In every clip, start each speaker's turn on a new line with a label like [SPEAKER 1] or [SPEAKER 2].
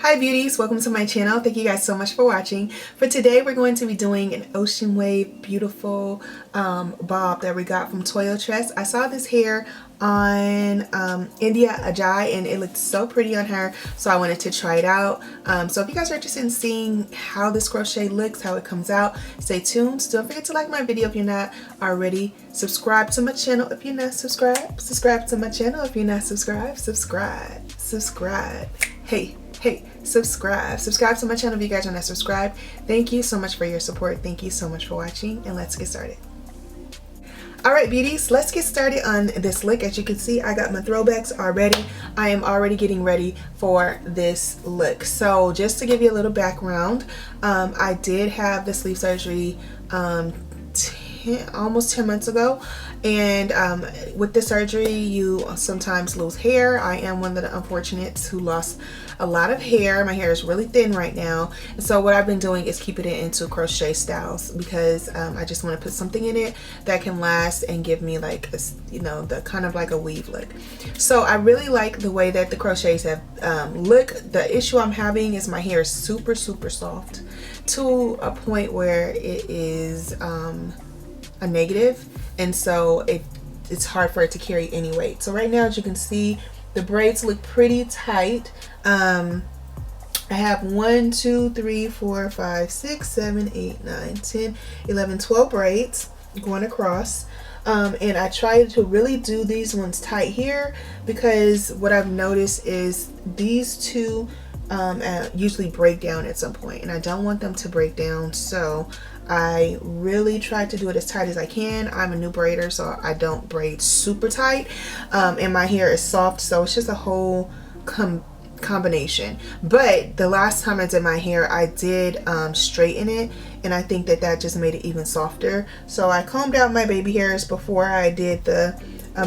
[SPEAKER 1] Hi beauties, welcome to my channel. Thank you guys so much for watching. For today we're going to be doing an ocean wave beautiful bob that we got from Toyotress. I saw this hair on India Ajay and it looked so pretty on her, so I wanted to try it out. So if you guys are interested in seeing how this crochet looks, how it comes out, stay tuned. Don't forget to like my video if you're not already. Subscribe to my channel if you're not subscribed. Subscribe to my channel if you're not subscribed. Subscribe. Hey, subscribe to my channel if you guys are not subscribed. Thank you so much for your support. Thank you so much for watching, and let's get started. Alright beauties, let's get started on this look. As you can see, I got my throwbacks already. I am already getting ready for this look. So just to give you a little background, I did have the sleeve surgery almost 10 months ago, and with the surgery you sometimes lose hair. I am one of the unfortunates who lost a lot of hair. My hair is really thin right now, and so what I've been doing is keeping it into crochet styles because I just want to put something in it that can last and give me like a, the kind of like a weave look. So I really like the way that the crochets have look. The issue I'm having is my hair is super soft to a point where it is a negative, and so it's hard for it to carry any weight. So right now, as you can see, the braids look pretty tight. I have 1 2 3 4 5 6 7 8 9 10 11 12 braids going across, and I try to really do these ones tight here because what I've noticed is these two usually break down at some point, and I don't want them to break down, so I really try to do it as tight as I can. I'm a new braider, so I don't braid super tight, and my hair is soft, so it's just a whole combination. But the last time I did my hair, I did straighten it, and I think that just made it even softer. So I combed out my baby hairs before I did the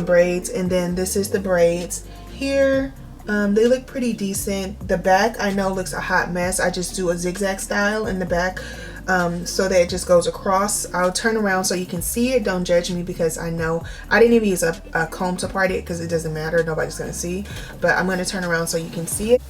[SPEAKER 1] braids, and then this is the braids here. They look pretty decent. The back I know looks a hot mess. I just do a zigzag style in the back, so that it just goes across. I'll turn around so you can see it. Don't judge me because I know I didn't even use a comb to part it because it doesn't matter, nobody's gonna see, but I'm gonna turn around so you can see it.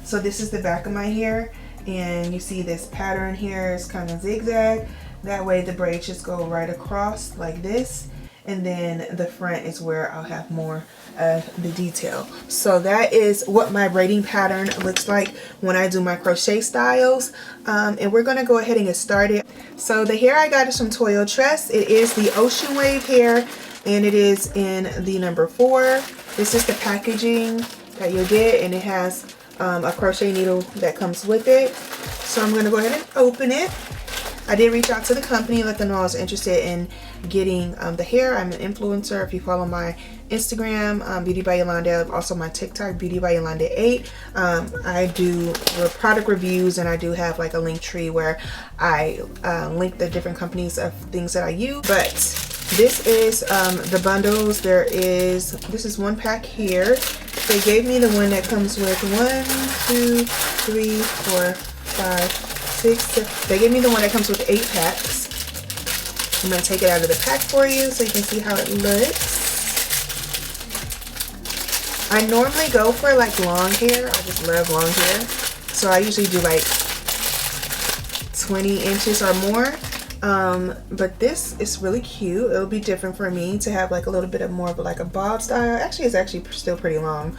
[SPEAKER 1] So this is the back of my hair, and you see this pattern here is kind of zigzag. That way the braids just go right across like this, and then the front is where I'll have more of the detail. So that is what my braiding pattern looks like when I do my crochet styles, and we're gonna go ahead and get started. So the hair I got is from Toyotress. It is the Ocean Wave hair, and it is in the number 4. This is the packaging that you'll get, and it has a crochet needle that comes with it. So I'm gonna go ahead and open it. I did reach out to the company, let them know I was interested in getting the hair. I'm an influencer. If you follow my Instagram, Beauty by Yolanda, also my TikTok, Beauty by Yolanda 8, I do product reviews, and I do have like a link tree where I link the different companies of things that I use. But this is the bundles. This is one pack here. They gave me the one that comes with 1 2 3 4 5 6 7. They gave me the one that comes with 8 packs. I'm going to take it out of the pack for you so you can see how it looks. I normally go for like long hair. I just love long hair. So I usually do like 20 inches or more. But this is really cute. It'll be different for me to have like a little bit of more of like a bob style. Actually, it's actually still pretty long.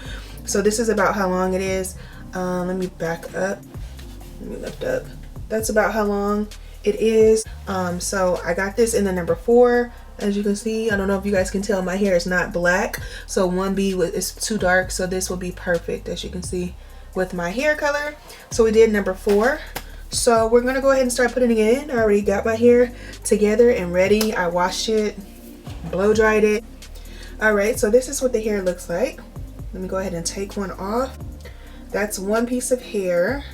[SPEAKER 1] So this is about how long it is. Let me back up. Let me lift up. That's about how long it is. So I got this in the number 4. As you can see, I don't know if you guys can tell, my hair is not black, so 1B is too dark, so this will be perfect, as you can see, with my hair color. So we did number 4. So we're gonna go ahead and start putting it in. I already got my hair together and ready. I washed it, blow dried it. All right, so this is what the hair looks like. Let me go ahead and take one off. That's one piece of hair.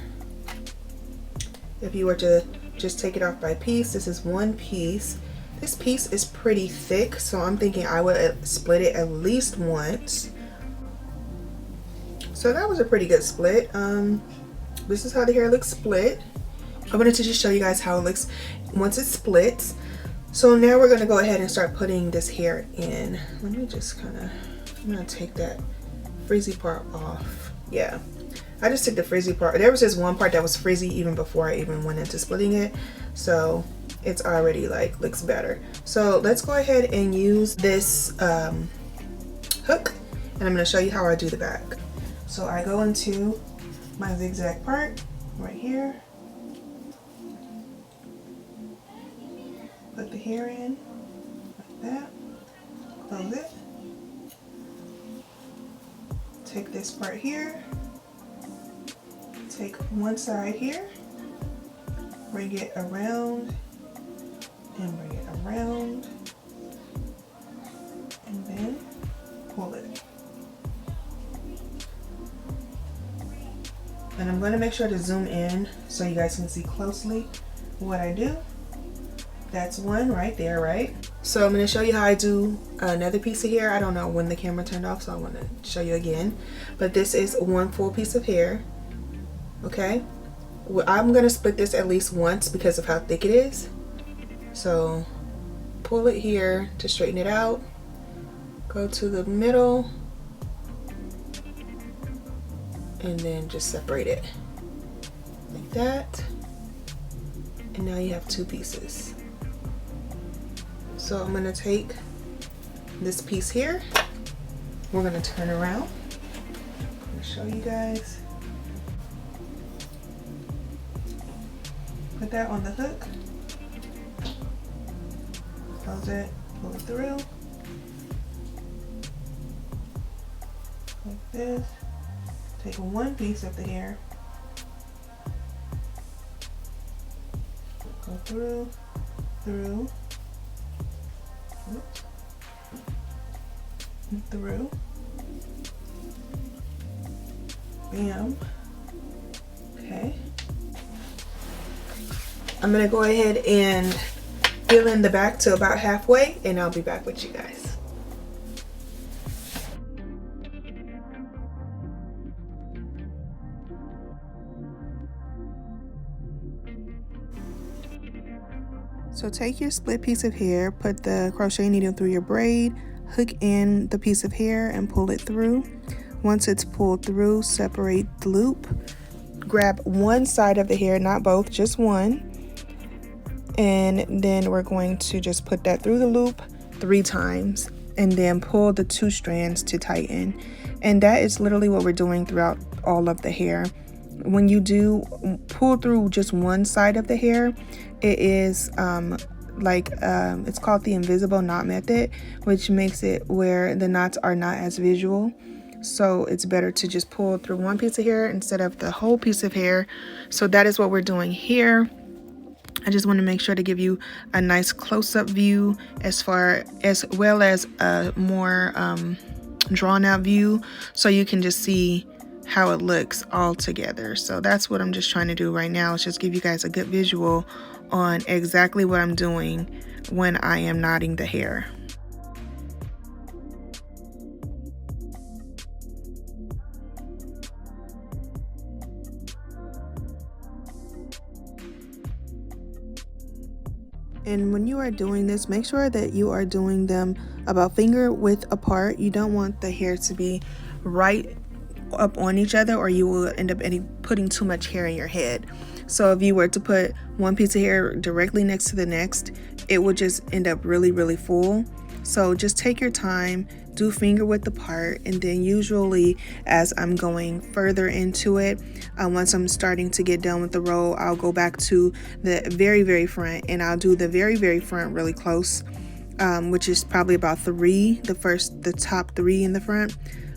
[SPEAKER 1] If you were to just take it off by piece, this is one piece. This piece is pretty thick, so I'm thinking I would split it at least once. So that was a pretty good split. This is how the hair looks split. I wanted to just show you guys how it looks once it splits. So now we're going to go ahead and start putting this hair in. Let me just I'm going to take that frizzy part off. Yeah, I just took the frizzy part. There was just one part that was frizzy even before I even went into splitting it. So it's already like looks better. So let's go ahead and use this hook, and I'm going to show you how I do the back. So I go into my zigzag part right here, put the hair in like that, close it, take this part here, take one side here, bring it around and bring it around, and then pull it. And I'm going to make sure to zoom in so you guys can see closely what I do. That's one right there, right? So I'm going to show you how I do another piece of hair. I don't know when the camera turned off, so I want to show you again. But this is one full piece of hair. Okay? Well, I'm going to split this at least once because of how thick it is. So pull it here to straighten it out. Go to the middle. And then just separate it like that. And now you have two pieces. So I'm going to take this piece here. We're going to turn around. I'm going to show you guys. Put that on the hook. Close it, pull it through. Like this. Take one piece of the hair, go through, through, through, bam. Okay. I'm gonna go ahead and fill in the back to about halfway, and I'll be back with you guys. So take your split piece of hair, put the crochet needle through your braid, hook in the piece of hair and pull it through. Once it's pulled through, separate the loop. Grab one side of the hair, not both, just one. And then we're going to just put that through the loop 3 times and then pull the 2 strands to tighten. And that is literally what we're doing throughout all of the hair. When you do pull through just one side of the hair, it is it's called the invisible knot method, which makes it where the knots are not as visual. So it's better to just pull through one piece of hair instead of the whole piece of hair. So that is what we're doing here. I just want to make sure to give you a nice close-up view as well as a more drawn out view, so you can just see how it looks all together. So that's what I'm just trying to do right now, is just give you guys a good visual on exactly what I'm doing when I am knotting the hair. And when you are doing this, make sure that you are doing them about finger width apart. You don't want the hair to be right up on each other, or you will end up putting too much hair in your head. So if you were to put one piece of hair directly next to the next, it would just end up really, really full. So just take your time, do finger width apart, and then usually as I'm going further into it, once I'm starting to get done with the row, I'll go back to the very, very front, and I'll do the very, very front really close, which is probably about 3, the top 3 in the front.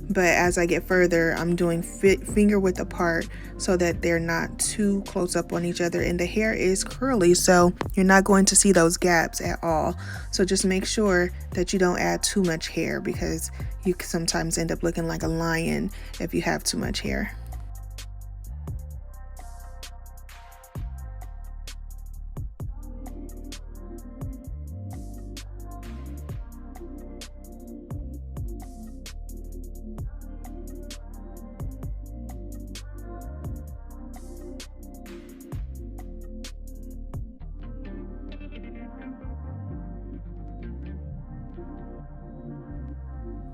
[SPEAKER 1] But as I get further, I'm doing finger width apart so that they're not too close up on each other. And the hair is curly, so you're not going to see those gaps at all. So just make sure that you don't add too much hair, because you can sometimes end up looking like a lion if you have too much hair.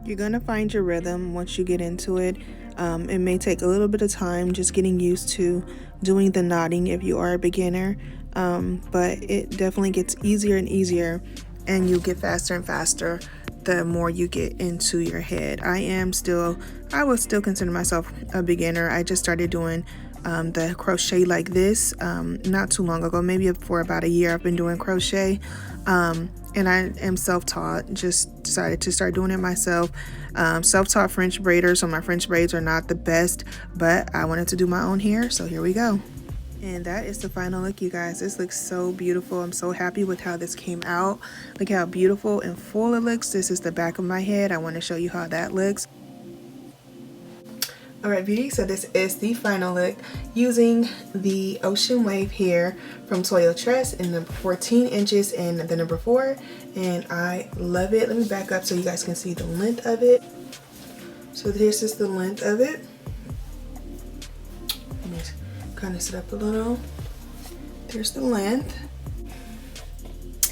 [SPEAKER 1] You're gonna find your rhythm once you get into it. It may take a little bit of time just getting used to doing the knotting if you are a beginner, but it definitely gets easier and easier, and you get faster and faster the more you get into your head. I would still consider myself a beginner. I just started doing the crochet like this not too long ago, maybe for about a year. I've been doing crochet, and I am self-taught. Just decided to start doing it myself. Self-taught French braider, so my French braids are not the best, but I wanted to do my own hair, so here we go. And that is the final look, you guys. This looks so beautiful. I'm so happy with how this came out. Look how beautiful and full it looks. This is the back of my head. I want to show you how that looks. Alright, beauty, so this is the final look using the Ocean Wave hair from Toyotress in number 14 inches and the number 4, and I love it. Let me back up so you guys can see the length of it. So this is the length of it. Let me kind of sit up a little. There's the length.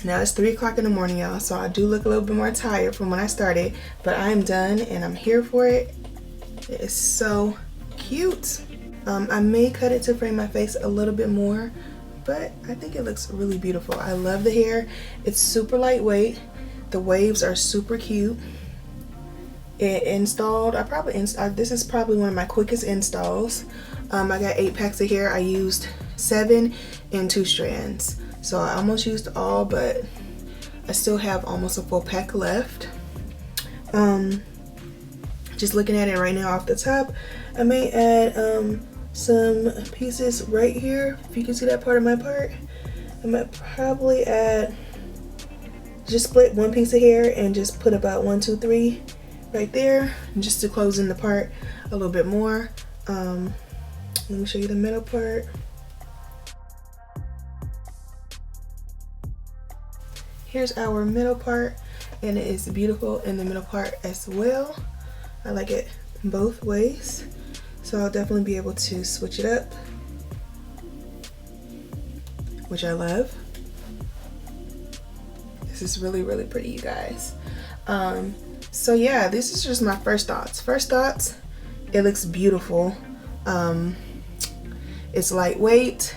[SPEAKER 1] Now it's 3 o'clock in the morning, y'all, so I do look a little bit more tired from when I started, but I'm done and I'm here for it. It is so cute. I may cut it to frame my face a little bit more, but I think it looks really beautiful. I love the hair. It's super lightweight. The waves are super cute. It installed, this is probably one of my quickest installs. I got 8 packs of hair. I used 7 in 2 strands. So I almost used all, but I still have almost a full pack left. Just looking at it right now off the top, I may add some pieces right here. If you can see that part of my part, I might probably add, just split 1 piece of hair and just put about 1, 2, 3 right there, just to close in the part a little bit more. Let me show you the middle part. Here's our middle part, and it is beautiful in the middle part as well. I like it both ways, so I'll definitely be able to switch it up, which I love. This is really, really pretty, you guys. So yeah, this is just my first thoughts. It looks beautiful. It's lightweight.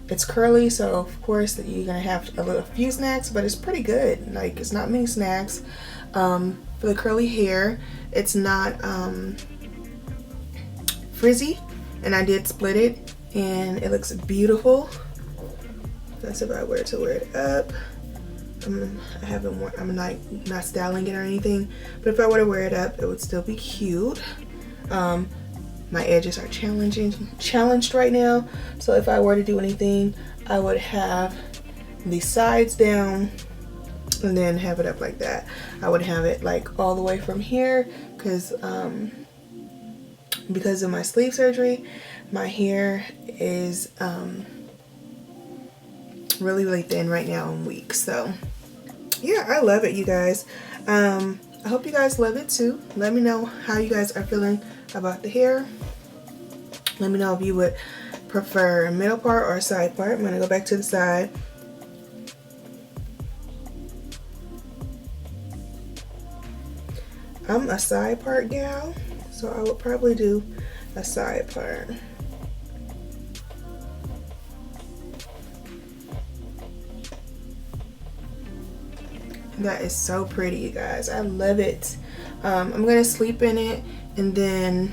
[SPEAKER 1] It's curly, so of course you're gonna have a few snags, but it's pretty good. Like, it's not many snags. For the curly hair, it's not frizzy, and I did split it, and it looks beautiful. That's if I were to wear it up. I'm not styling it or anything, but if I were to wear it up, it would still be cute. My edges are challenged right now, so if I were to do anything, I would have the sides down and then have it up like that. I would have it like all the way from here, because of my sleeve surgery, my hair is really, really thin right now and weak. So yeah, I love it, you guys. I hope you guys love it too. Let me know how you guys are feeling about the hair. Let me know if you would prefer a middle part or a side part. I'm gonna go back to the side. I'm a side part gal, so I would probably do a side part. That is so pretty, you guys. I love it. I'm gonna sleep in it, and then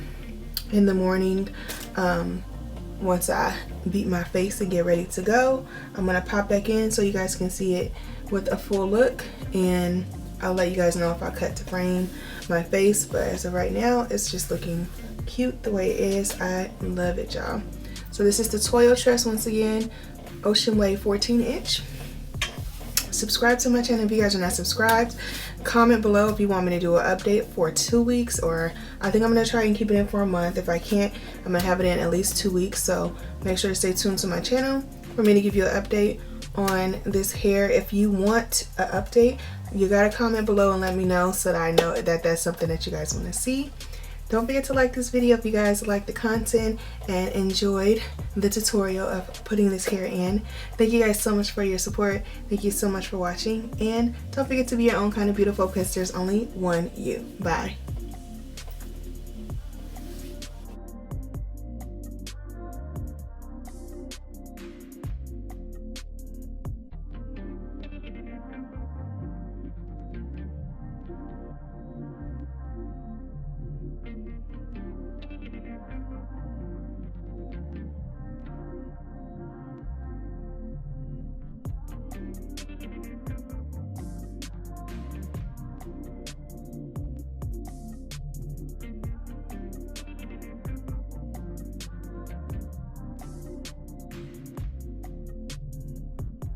[SPEAKER 1] in the morning, once I beat my face and get ready to go, I'm gonna pop back in so you guys can see it with a full look, and I'll let you guys know if I cut to frame my face. But as of right now, it's just looking cute the way it is. I love it, y'all. So this is the Toyotress, once again, Ocean Wave 14 inch. Subscribe to my channel if you guys are not subscribed. Comment below if you want me to do an update for 2 weeks, or I think I'm going to try and keep it in for a month. If I can't, I'm going to have it in at least 2 weeks. So make sure to stay tuned to my channel for me to give you an update on this hair. If you want an update, you got to comment below and let me know so that I know that that's something that you guys want to see. Don't forget to like this video if you guys like the content and enjoyed the tutorial of putting this hair in. Thank you guys so much for your support. Thank you so much for watching. And don't forget to be your own kind of beautiful, because there's only one you. Bye.